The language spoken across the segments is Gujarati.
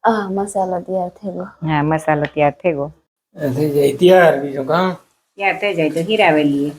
મસાલો તૈયાર થઈ ગયો. હા મસાલો તૈયાર થઈ ગયો. થઈ જાય તૈયાર બીજું કામ તૈયાર થઈ જાય તો હીરાવેલી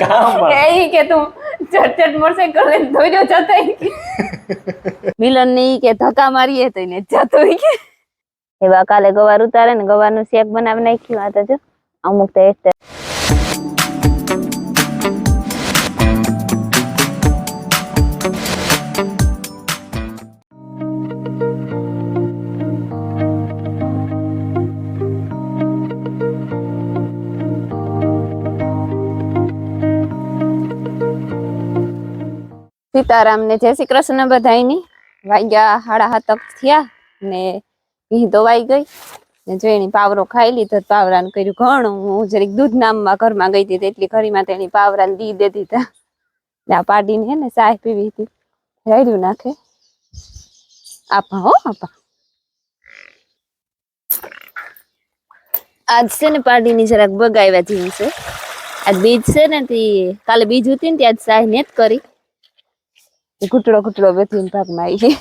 કામ એ કે તું ચટચટ મોટરસાઇકલ લઈને દોડ્યો જતો મિલન ની કે ધક્કા મારીએ તો એને જતો કે એવા કાલે ગવાર ઉતારે ને ગવારનું શેક બનાવી નાખ્યું. આ તો જો અમુક તો સીતારામ ને જય શ્રી કૃષ્ણ બધાયની. વાગ્યા 7:30 થયા ને ઘી ધોવાઈ ગઈ ને જો એની પાવરો ખાઈ લીધો. પાવરાને કર્યું ઘણું. હું જરીક દૂધ નામમાં ઘરમાં ગઈ હતી એટલી ઘડીમાં તેની પાવરાને દી દે દીધા. આ પાડીને હે ને ચાય પીવી હતી. રેડ્યું નાખે આપા હો આપા. આજ છે ને પાડીની જરાક બગાવ્યા જેવું છે. આજ બીજ છે ને તે કાલે બીજ હતી ને ત્યાં ચાય ને જ કરી. ઘૂંટડો ઘૂંટડો બેઠીને ભાગમાં આવી ગઈ.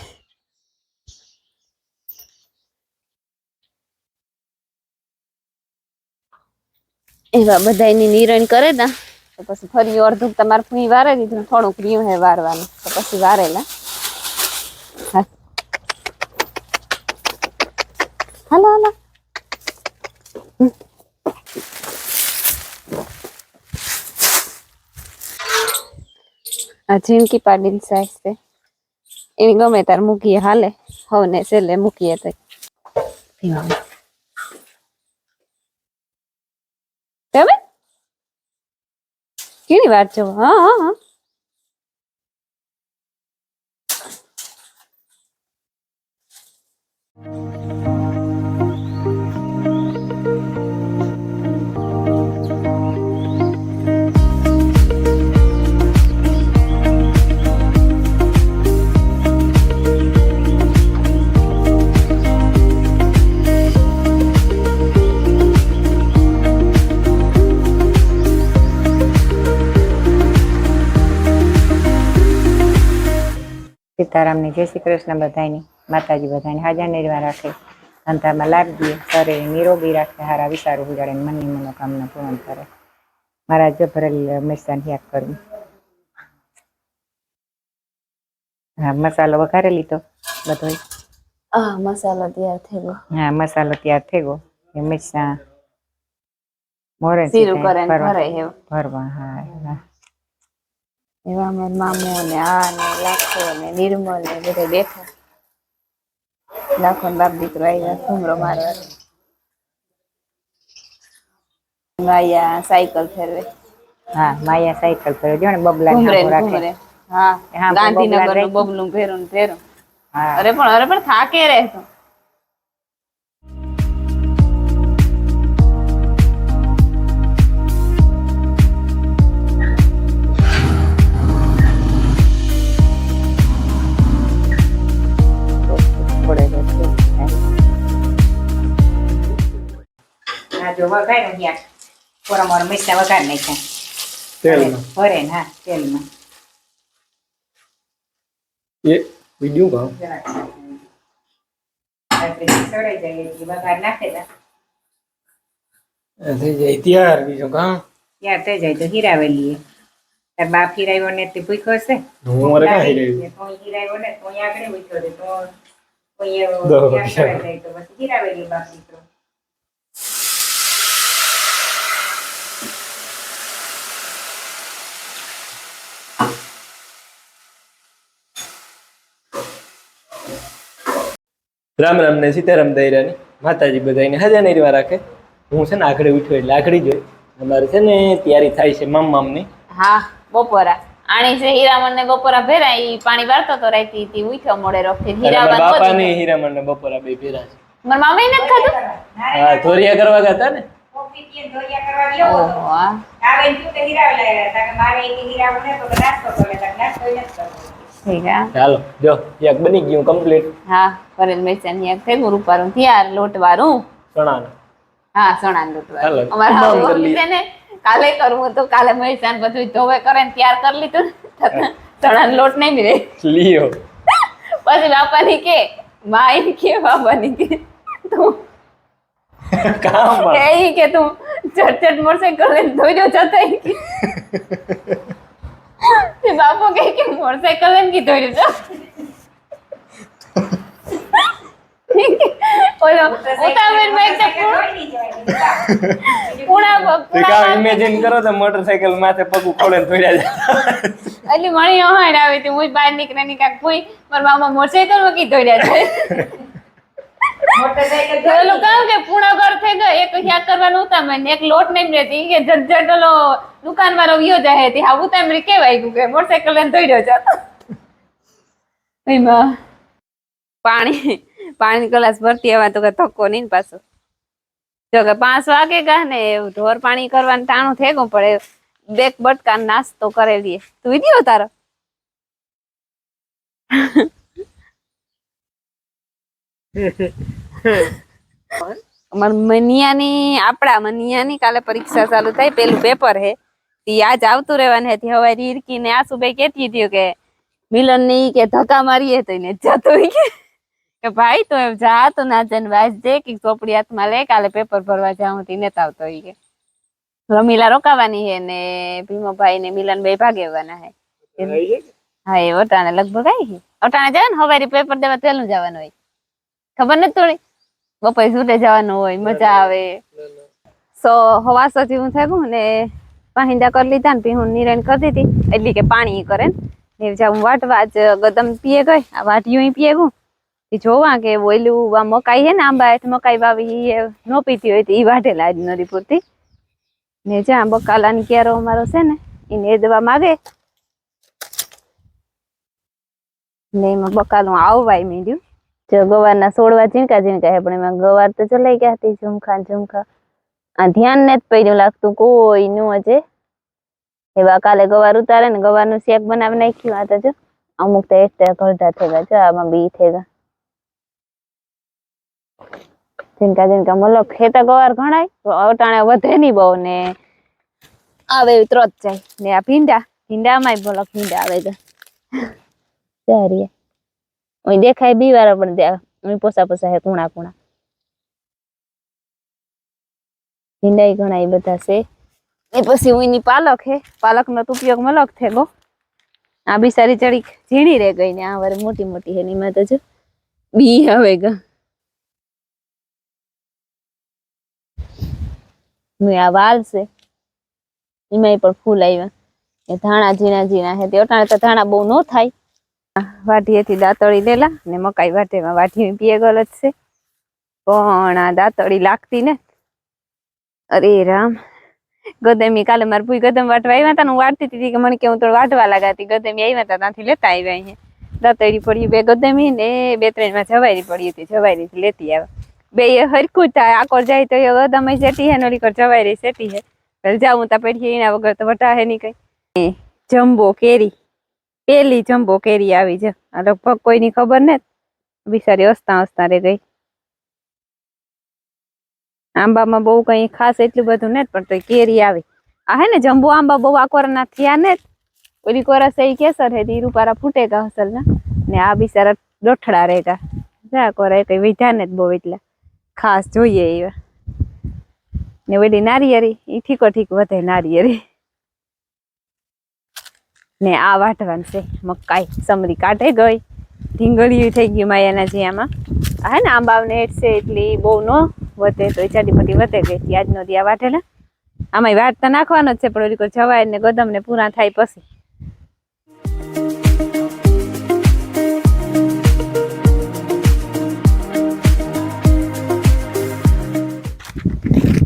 એવા બધા એની નિરણ કરે ને તો પછી ફરી અડધું તમારે ફૂઈ વારે દીધું. થોડુંક રહ્યું હે વારવાનું તો પછી વારેલા. હાલો હાલો આ ઝીણકી પાડીને સાઈઝ છે એની ગમે તાર મૂકીએ હાલે. હવે ને છેલ્લે મૂકીએ તો તમે કેની વાત છો. હા હા હા સીતારામની જય શ્રી કૃષ્ણ બધાની. માતાજી બધાને હાજર નિર્વાહ રાખે. ધંધામાં લાભ દે. શરીર નિરોગી રાખે. હારા વિચારો ઉજાડે. મનની મનોકામના પૂર્ણ કરે. મારા જો ભરેલી હંમેશા યાદ કરવું. હા મસાલો વઘારે લીધો બધો. મસાલો તૈયાર થઈ ગયો. હા મસાલો તૈયાર થઈ ગયો. હંમેશા મોરે જીરું કરે ભરે હે ભરવા. હા એવા મારા મામો ને આ ને લાખો ને નિર્મલ ને બધા બેઠા. લાખો ને બાપ દીકરો આવ્યા ઘૂમરો મારવા. માયા સાયકલ ફેરવે. હા માયા સાયકલ પર જો ને બબલા ઘૂમરે. હા ગાંધીનગર નું બબલું ભેરું ને ભેરું. હા અરે પણ થાકે રે તો જો વઘાર્યું યાર થોડા મોર મિર્ચા વઘાર નાખ્યા તેલમાં ભરે ને. હા તેલમાં એ વિડિયો કામ સડાઈ જાય એટલે વઘાર નાખેલા. થઈ જાય તૈયાર બીજું કામ તૈયાર થઈ જાય તો હીરાવેલી. તાર બાપ હીરાવ્યો ને તે ભૂખ્યો હશે. હું મારે કાં હીરાવ્યું? તો હીરાવ્યો ને તો આગળ ભૂખ્યો છે તો પછી હીરાવેલી બાપ દીકરો. રામ રામ ને સીતારામ દૈરાની. માતાજી બધાને હાજર નિર્વાહ રાખે. હું છે ને આખડે ઉઠ્યો એટલે આખડી જોઈ અમારે છે ને તૈયારી થાય છે મામની. હા બપોરા આણી છે હીરામણ ને બપોરા ભેરા. ઈ પાણી વાળતો તો રાતી થી ઉઠ્યો મોડે રોકથી. હીરામણ બાપા ને હીરામણ ને બપોરા બે ભેરા છે. મારા મામી ને ખાધું. હા ધોરિયા કરવા ગયા ને. કોફી પીએ ધોરિયા કરવા ગયો હતો. આવે ને તું હીરાવેલા હતા કે મારે એક હીરાવને તો નાસ્તો કરે તો નાસ્તો જ કરતો. ઠીક હે ચાલો જો એક બની ગયું કમ્પ્લીટ. હા ભરેલ મેચાની એક થઈ ગયું રૂપારું તૈયાર લોટવારું. ચણાનું. હા ચણા લોટવારું. અમારા મમ્મી છે ને કાલે કરવું હતું. કાલે મેચાન બધું ધોવે કરે ને તૈયાર કરી લીધું. ચણાનો લોટ નહીં મિલે લ્યો પછી બાપાની કે માઈ કેવા બની ગઈ તું કામ પણ એ કે તું ચટ મોટરસાયકલ લઈને દોડ્યો જતો ઈ કે. તે બાપો કહે કે મોટરસાયકલ લઈને કી દોડ્યો છો ઓલો ઉતાવળમાં એક પૂણા ઇમેજિન કરો તો મોટરસાયકલ માથે પગ ઉખોડે ને થોડ્યા જાય એટલે મણી ઓહાણ આવી હતી હું બહાર નીકળે કાંક કોઈ મારા મામા મોટરસાયકલ માં કી દોડ્યા છે ઓલું કામ કે પૂણા ઘર થઈ ગયો એક યાદ કરવાનું ઉતામળ એક લોટ નહીં રહેતી કે ઝટઝટ ઓલો દુકાન વાળો વિયો જાય હતી હા ઉતામળી કેવાય ગયું કે મોટરસાયકલ લઈને દોડ્યો છે એમાં પાણી ગ્લાસ ભરતી હવા તો કઈ થકો નહીં ને પાછો જો કે 5 વાગે ગયા ને ઢોર પાણી કરવાનું ટાણું થઈ ગયું પડે બેક બટકા નાસ્તો કરેલી તું વિડીયો તારો આપડા મનિયાની કાલે પરીક્ષા ચાલુ થાય પેલું પેપર હે તી આજ આવતું રહેવાનું હે હવે રીરકી ને આસુભાઈ કેતી હતી કે મિલન ની કે ધક્કા મારીએ તો એને જતો કે ભાઈ તો એમ જા તો ના જન વાંચજે કે ચોપડી હાથમાં લે કાલે પેપર ભરવા જાઉં તી નેતા આવતો હોય કે રમીલા રોકાવાની હે ને ભીમોભાઈ ને મિલનભાઈ ભાગેવાના હે હા એ ઓટાણે લગભગ આવી છે ઓટાણે જાય ને હવારી પેપર દેવા પેલું જવાનું હોય ખબર નથી થોડી બપોરે છૂટે જવાનું હોય મજા આવે હવાસો જેવું થયું ને પાહિંદા કરી લીધા ને પીહું નિરણ કરી દીધી એટલે કે પાણી કરે ને હું વાટવા જ ગદમ પીએ ગઈ આ વાટિયું પીએ ગયું જોવા કે ઓયલું આ મકાઈ હે ને આંબા હેઠ મકાઈ વાવી નો પીતી હોય તો ઈ વાટેલા જ નથી પૂરતી ને જ્યાં બકાલાની કેરો અમારો છે ને એને દવા માગે ને એમાં બકાલું આવવાય મીડ્યું જો ગવારના છોડવા ઝીણકા ઝીણકા હે પણ એમાં ગવાર તો ચલાઈ ગયા હતી ઝુમખા આ ધ્યાન ને જ પડ્યું લાગતું કોઈ નું હજે એવા કાલે ગવાર ઉતારે ને ગવારનું શેક બનાવી નાખ્યું આ તો જો અમુક તો એકટા ઘરડા થઈ ગયા જો આમાં બી થઈ ગયા ઝીણકા ઝીણકા મલક ખેતા ગવાર ઘણાય અટાણે વધે નહીં બહુ ને આવે ત્રોત જાય ને આ ભીંડામાં મલક ભીંડા આવે તો સારી ઓય દેખાય બી વાર પણ ત્યાં પોસા હે કુણા ભીંડા ઘણા એ બધા છે એ પછી ઉની પાલક હે પાલક નો ઉપયોગ મલક થે ગો આ બિસારી ચડી ઝીણી રે ગઈ ને આ વાર મોટી મોટી હે ને એમાં તો જો બી આવે ગા આ વાલ છે એમાં પણ ફૂલ આવ્યા એ ધાણા ઝીણા હે તે અટાણે તો ધાણા બહુ ન થાય વાટીએથી દાંતળી લેલા ને મકાઈ વાટેમાં વાટી પીએ ગલ જ છે પણ આ દાંતળી લાગતી ને અરે રામ ગદમી કાલે મારે ભૂઈ ગદમ વાટવા આવ્યા હતા હું વાટતી હતી કે મને કે હું તો વાટવા લાગાતી ગદમી આવ્યા હતા ત્યાંથી લેતા આવ્યા અહીંયા દાંતળી પડી 2 ગદમી ને 2-3 માં જવારી પડી હતી જવારી લેતી આવ્યા 2 હરખું થાય આકોર જાય તો ગદમ સેટી હે નોલી કર જવારી સેટી હે જાઉં તા પેઠી એના વગર તો વટા હે નહીં કઈ જમ્બો કેરી પેલી જમ્બો કેરી આવી છે લગભગ કોઈની ખબર ને બિચારી હસતા રે ગઈ આંબામાં બહુ કઈ ખાસ એટલું બધું ને પણ તો કેરી આવી આ હે ને જમ્બો આંબા બહુ આકોરના થયા ને ઓલી કોરા સહી કેસર હે તી રૂપારા ફૂટેગા હસલ ને આ બિચારા દોઠડા રહેતા જા કોરા કઈ વિધા ને બહુ એટલા ખાસ જોઈએ એવા ને ઓલી નારિયેરી ઈ ઠીકો ઠીક વધે નારિયેરી ને આ વાટવાનું છે મકાઈ સમરી કાઢે ગઈ ઢીંગળીયું થઈ ગયું માયાના જ્યાંમાં હે ને આંબાવને હેઠ છે એટલી બહુ નો વધે તો ચાટીપટી વધે ગઈ આજનો દિયા વાટેલા આમાં વાટતા નાખવાનો જ છે પણ ઓલી જવાય ને ગદમ ને પૂરા થાય પછી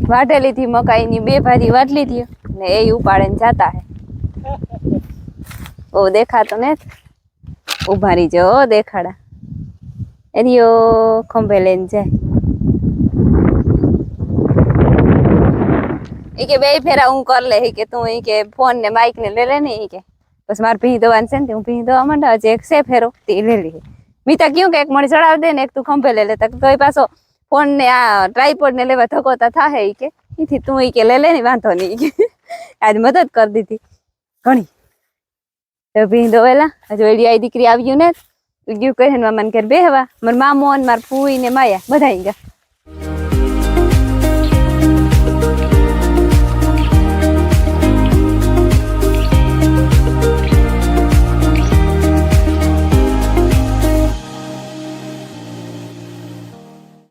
વાટેલી થી મકાઈની 2 ભારી વાટલી હતી ને એ ઉપાડે ને જાતા હે ઓ દેખાતો ને ઉભા રહી જો દેખાડા એરિયો ખંભે લઈને જાય એ કે 2 ફેરા હું કર લે કે તું એ કે ફોન ને માઇક ને લે ને એ કે બસ મારે ભી દવાન છે ને હું ભી દવા માંડા હજી એક છે ફેરો તે લે લે મીતા ક્યું કે એક મણી ચડાવ દે ને એક તું ખંભે લે લેતા કઈ પાછો ફોન ને આ ટ્રાઈપોડ ને લેવા થકોતા થાહે ઈ કે ઈથી તું ઈ કે લે ને વાંધો નહીં આજ મદદ કરી દીધી ઘણી તો ભી દોવેલા હજુ એડી આઈ દીકરી આવ્યું ને ગયું કહે મામાને ઘેર બેહવા મારા મામો ને મારા ફૂઈ ને માયા બધા ગયા